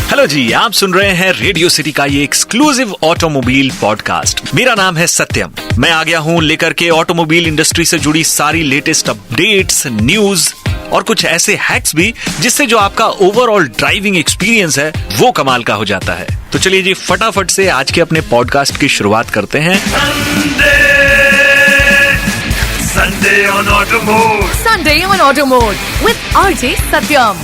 Hello जी, आप सुन रहे हैं रेडियो सिटी का ये एक्सक्लूसिव ऑटोमोबाइल पॉडकास्ट। मेरा नाम है सत्यम। मैं आ गया हूं लेकर के ऑटोमोबाइल इंडस्ट्री से जुड़ी सारी लेटेस्ट अपडेट्स, न्यूज और कुछ ऐसे हैक्स भी जिससे जो आपका ओवरऑल ड्राइविंग एक्सपीरियंस है वो कमाल का हो जाता है। तो चलिए जी, फटाफट से आज के अपने पॉडकास्ट की शुरुआत करते हैं। Sunday on Auto Mode with RJ Satyam।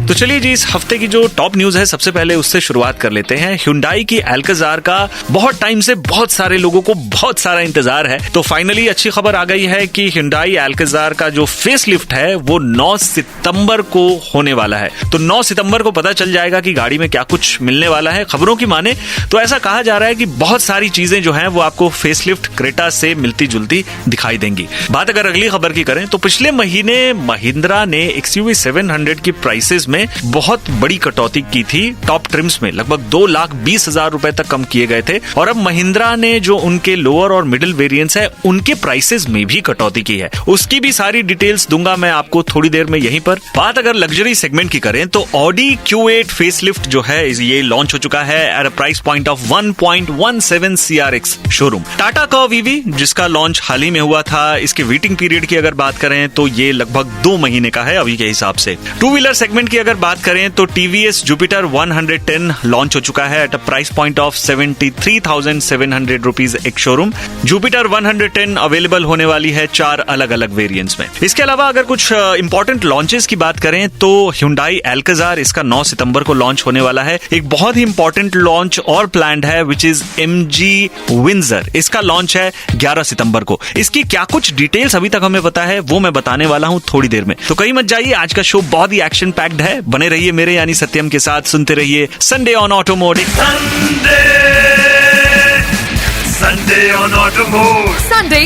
तो चलिए जी, इस हफ्ते की जो टॉप न्यूज है सबसे पहले उससे शुरुआत कर लेते हैं। Hyundai की Alcazar का बहुत टाइम से बहुत सारे लोगों को बहुत सारा इंतजार है, तो फाइनली अच्छी खबर आ गई है कि Hyundai Alcazar का जो फेसलिफ्ट है वो 9 सितंबर को होने वाला है। तो 9 सितंबर को पता चल जाएगा कि गाड़ी में क्या कुछ मिलने वाला है। खबरों की माने तो ऐसा कहा जा रहा है कि बहुत सारी चीजें जो हैं वो आपको फेसलिफ्ट क्रेटा से मिलती जुलती दिखाई देंगी। बात अगर अगली खबर की करें तो पिछले महीने महिंद्रा ने XUV 700 की प्राइसेस में बहुत बड़ी कटौती की थी। टॉप ट्रिम्स में लगभग 2,20,000 रुपए तक कम किए गए थे और अब महिंद्रा ने जो उनके लोअर और मिडिल वेरिएंट्स है उनके प्राइसेस में भी कटौती की है। उसकी भी सारी डिटेल्स दूंगा मैं आपको थोड़ी देर में यहीं पर। बात अगर लग्जरी सेगमेंट की करें तो Audi Q8 फेसलिफ्ट जो है ये लॉन्च हो चुका है at a price point of 1.17 CRX showroom. Tata curve EV जिसका लॉन्च हाल ही में हुआ था, इसके वेटिंग पीरियड की अगर बात करें तो ये लगभग 2 महीने का है अभी के हिसाब से। टू व्हीलर सेगमेंट की अगर बात करें तो TVS Jupiter 110 लॉन्च हो चुका है at a price point of 73,700 rupees एक शोरूम। Jupiter 110 अवेलेबल होने वाली है 4 अलग अलग वेरिएंट्स में। इसके अलावा अगर कुछ इंपॉर्टेंट लॉन्चेस की बात करें तो Hyundai Alcazar इसका 9 सितंबर को लॉन्च होने वाला है। एक बहुत ही इंपॉर्टेंट लॉन्च और प्लान्ड है विच इज MG Windsor। इसका लॉन्च है 11 सितंबर को। इसकी क्या कुछ डिटेल्स अभी तक हमें पता है वो मैं बताने वाला हूं थोड़ी देर में। तो कहीं मत जाइए, आज का शो बहुत ही एक्शन पैक्ड है। बने रहिए मेरे यानी सत्यम के साथ, सुनते रहिए Sunday on auto mode. Sunday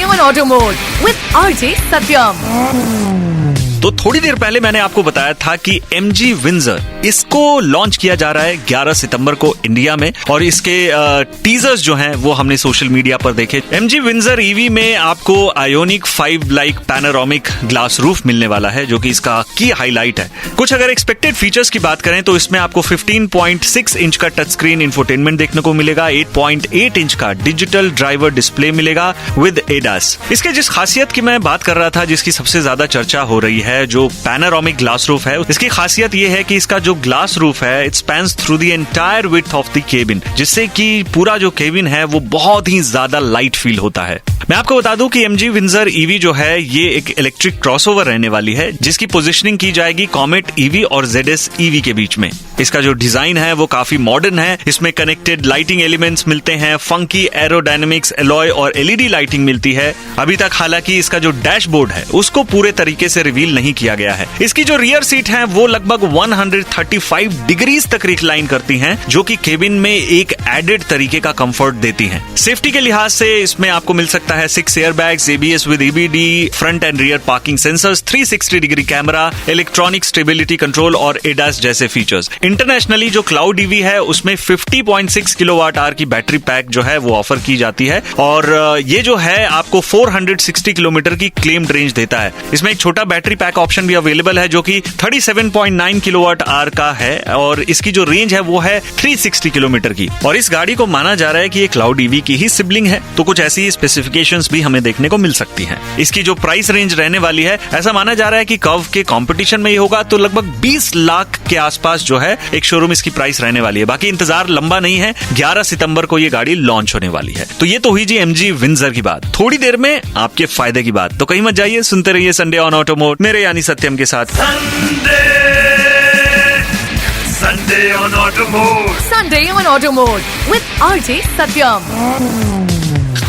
on Auto Mode with RJ Satyam। तो थोड़ी देर पहले मैंने आपको बताया था कि MG Windsor इसको लॉन्च किया जा रहा है 11 सितंबर को इंडिया में और इसके टीजर्स जो हैं वो हमने सोशल मीडिया पर देखे। MG Windsor EV में आपको Ioniq 5 like panoramic glass roof मिलने वाला है जो कि इसका की हाईलाइट है। कुछ अगर एक्सपेक्टेड फीचर्स की बात करें तो इसमें आपको 15.6 इंच का टच स्क्रीन इंफोटेनमेंट देखने को मिलेगा, 8.8 इंच का डिजिटल ड्राइवर डिस्प्ले मिलेगा विद ADAS। इसके जिस खासियत की मैं बात कर रहा था, जिसकी सबसे ज्यादा चर्चा हो रही है, जो पैनोरामिक ग्लास रूफ है, इसकी खासियत ये है कि इसका जो ग्लास रूफ है it spans through the entire width of the cabin, जिससे कि पूरा जो केबिन है वो बहुत ही ज्यादा लाइट फील होता है। मैं आपको बता दूं कि MG Windsor EV जो है ये एक इलेक्ट्रिक क्रॉसओवर रहने वाली है जिसकी पोजीशनिंग की जाएगी कॉमेट EV और ZS EV के बीच में। इसका जो डिजाइन है वो काफी मॉडर्न है। इसमें कनेक्टेड लाइटिंग एलिमेंट्स मिलते हैं, फंकी एरोडायनेमिक्स एलॉय और LED लाइटिंग मिलती है। अभी तक हालांकि इसका जो डैशबोर्ड है उसको पूरे तरीके से रिवील नहीं किया गया है। इसकी जो रियर सीट है वो लगभग 135 डिग्रीज तक रिक्लाइन करती हैं, जो कि केबिन में एक एडेड तरीके का कंफर्ट देती हैं। सेफ्टी के लिहाज से इसमें आपको मिल सकता है 6 airbags, ABS with EBD, front end rear parking sensors, 360 degree camera, electronic stability control और ADAS जैसे फीचर्स। इंटरनेशनली जो क्लाउड EV है उसमें 50.6 किलोवाट आवर की बैटरी पैक जो है वो ऑफर की जाती है और ये जो है आपको 460 किलोमीटर की क्लेम्ड रेंज देता है। इसमें एक छोटा बैटरी पैक ऑप्शन भी अवेलेबल है जो कि 37.9 किलोवाट आवर का है और इसकी जो रेंज है वो है 360 किलोमीटर की। और इस गाड़ी को माना जा रहा है कि ये क्लाउड EV की ही सिबलिंग है, तो कुछ ऐसी स्पेसिफिकेशंस भी हमें देखने को मिल सकती हैं। इसकी जो प्राइस रेंज रहने वाली है, ऐसा माना जा रहा है कि कर्व के कंपटीशन में ये होगा तो लगभग 20 लाख के आसपास जो है एक शोरूम इसकी प्राइस रहने वाली है। बाकी इंतजार लंबा नहीं है, 11 सितंबर को ये गाड़ी लॉन्च होने वाली है। तो ये तो हुई जी MG Windsor की बात। थोड़ी देर में आपके फायदे की बात, तो कहीं मत जाइए, सुनते रहिए संडे ऑन ऑटो मोड मेरे यानी सत्यम के साथ। Sunday on Auto Mode with RJ Satyam।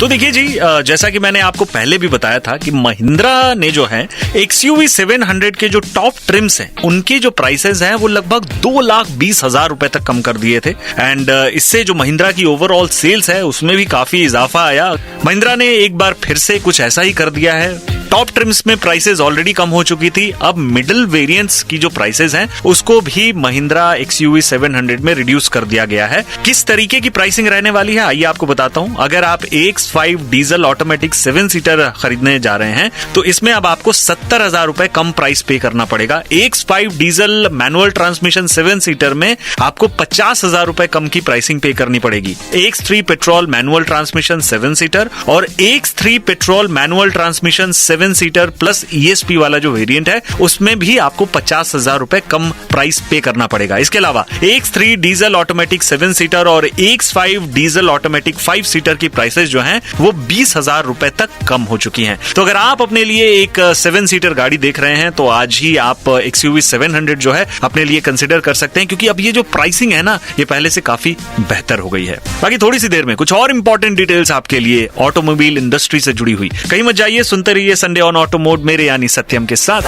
तो देखिए जी, जैसा कि मैंने आपको पहले भी बताया था कि महिंद्रा ने जो है XUV 700 के जो टॉप ट्रिम्स हैं उनके जो प्राइसेस हैं वो लगभग 2,20,000 रुपए तक कम कर दिए थे एंड इससे जो महिंद्रा की ओवरऑल सेल्स है उसमें भी काफी इजाफा आया। महिंद्रा ने एक बार फिर से कुछ ऐसा ही कर दिया है। टॉप ट्रिम्स में प्राइसेस ऑलरेडी कम हो चुकी थी, अब मिडिल वेरिएंट्स की जो प्राइसेस हैं उसको भी महिंद्रा XUV 700 में रिड्यूस कर दिया गया है। किस तरीके की प्राइसिंग रहने वाली है आइए आपको बताता हूं। अगर आप AX X5 diesel automatic 7 seater खरीदने जा रहे हैं तो इसमें अब आपको 70,000 रुपए कम प्राइस पे करना पड़ेगा। X5 diesel manual transmission 7 seater में आपको 50,000 रुपए कम की प्राइसिंग पे करनी पड़ेगी। X3 petrol manual transmission 7 seater और X3 petrol manual transmission 7 seater plus ESP वाला जो वेरिएंट है उसमें भी आपको 50,000 रुपए कम प्राइस पे करना पड़ेगा। इसके अलावा X3 डीजल ऑटोमेटिक 7 सीटर और X5 डीजल ऑटोमेटिक 5 सीटर की प्राइसेस जो हैं वो 20,000 रुपए तक कम हो चुकी हैं। तो अगर आप अपने लिए एक 7 सीटर गाड़ी देख रहे हैं तो आज ही आप XUV 700 जो है अपने लिए कंसिडर कर सकते हैं, क्योंकि अब ये जो प्राइसिंग है ना ये पहले से काफी बेहतर हो गई है। बाकी थोड़ी सी देर में कुछ और इंपॉर्टेंट डिटेल्स आपके लिए ऑटोमोबाइल इंडस्ट्री से जुड़ी हुई, कहीं मत जाइए, सुनते रहिए संडे ऑन ऑटो मोड मेरे यानी सत्यम के साथ।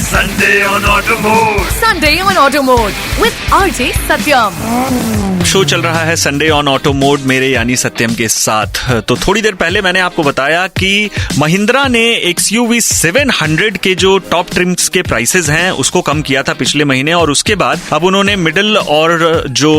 Sunday on Auto Mode. Sunday on Auto Mode with RJ Satyam. Show चल रहा है संडे ऑन ऑटो मोड मेरे यानी सत्यम के साथ। तो थोड़ी देर पहले मैंने आपको बताया कि महिंद्रा ने XUV 700 के जो टॉप ट्रिम्स के प्राइसेस हैं उसको कम किया था पिछले महीने, और उसके बाद अब उन्होंने मिडिल और जो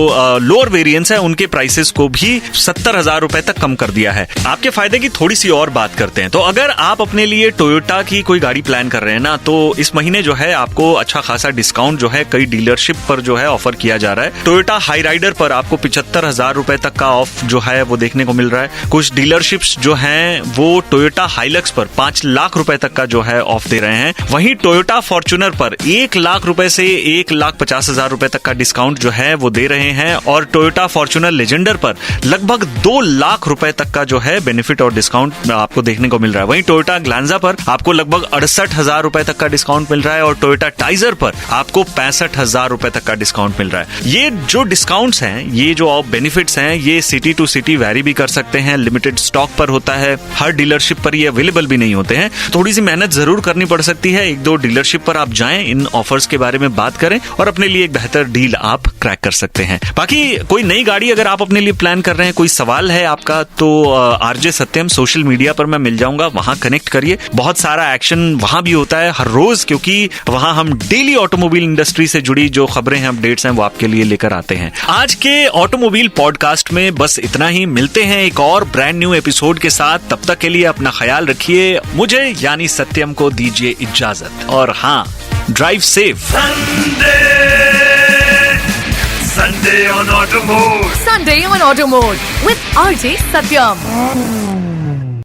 लोअर वेरिएंट्स हैं उनके प्राइसेस को भी 70,000 रुपए तक कम कर दिया है। आपके फायदे की थोड़ी सी और बात करते हैं। तो अगर आप अपने लिए टोयोटा की कोई गाड़ी प्लान कर रहे हैं ना, तो इस महीने जो है आपको अच्छा खासा डिस्काउंट जो है कई डीलरशिप पर जो है ऑफर किया जा रहा है। टोयोटा हाई राइडर पर आपको 75,000 रुपए तक का ऑफ जो है वो देखने को मिल रहा है। कुछ डीलरशिप्स जो हैं वो टोयोटा हाइलक्स पर 5 लाख रुपए तक का जो है ऑफ दे रहे हैं। वहीं टोयोटा फॉर्च्यूनर पर 1 लाख रुपए से 1,50,000 रुपए तक का डिस्काउंट जो है वो दे रहे हैं, और टोयोटा फॉर्च्यूनर लेजेंडर पर लगभग 2 लाख रुपए तक का जो है बेनिफिट और डिस्काउंट आपको देखने को मिल रहा है। वहीं टोयोटा ग्लांजा पर आपको लगभग 68,000 रुपए तक का डिस्काउंट मिल रहा है, और टोयोटा टाइजर पर आपको 65,000 रुपए तक का डिस्काउंट मिल रहा है। ये जो डिस्काउंट्स हैं, ये जो बेनिफिट्स हैं, ये सिटी टू सिटी वैरी भी कर सकते हैं, लिमिटेड स्टॉक पर होता है, हर डीलरशिप पर ये अवेलेबल भी नहीं होते हैं। थोड़ी सी मेहनत जरूर करनी पड़ सकती है। 1-2 डीलरशिप पर आप जाएं, इन ऑफर्स के बारे में बात करें और अपने लिए एक बेहतर डील आप क्रैक कर सकते हैं। बाकी कोई नई गाड़ी अगर आप अपने लिए प्लान कर रहे हैं, कोई सवाल है आपका, तो आरजे सत्यम सोशल मीडिया पर मैं मिल जाऊंगा, वहां कनेक्ट करिए। बहुत सारा एक्शन वहां भी होता है हर रोज, क्योंकि वहां हम डेली ऑटोमोबाइल इंडस्ट्री से जुड़ी जो खबरें हैं, अपडेट्स हैं, वो आपके लिए लेकर आते हैं। आज के ऑटोमोबाइल पॉडकास्ट में बस इतना ही। मिलते हैं एक और ब्रांड न्यू एपिसोड के साथ। तब तक के लिए अपना ख्याल रखिए। मुझे यानी सत्यम को दीजिए इजाजत, और हाँ, drive safe. Sunday on Auto Mode. Sunday on Auto Mode with RJ Satyam.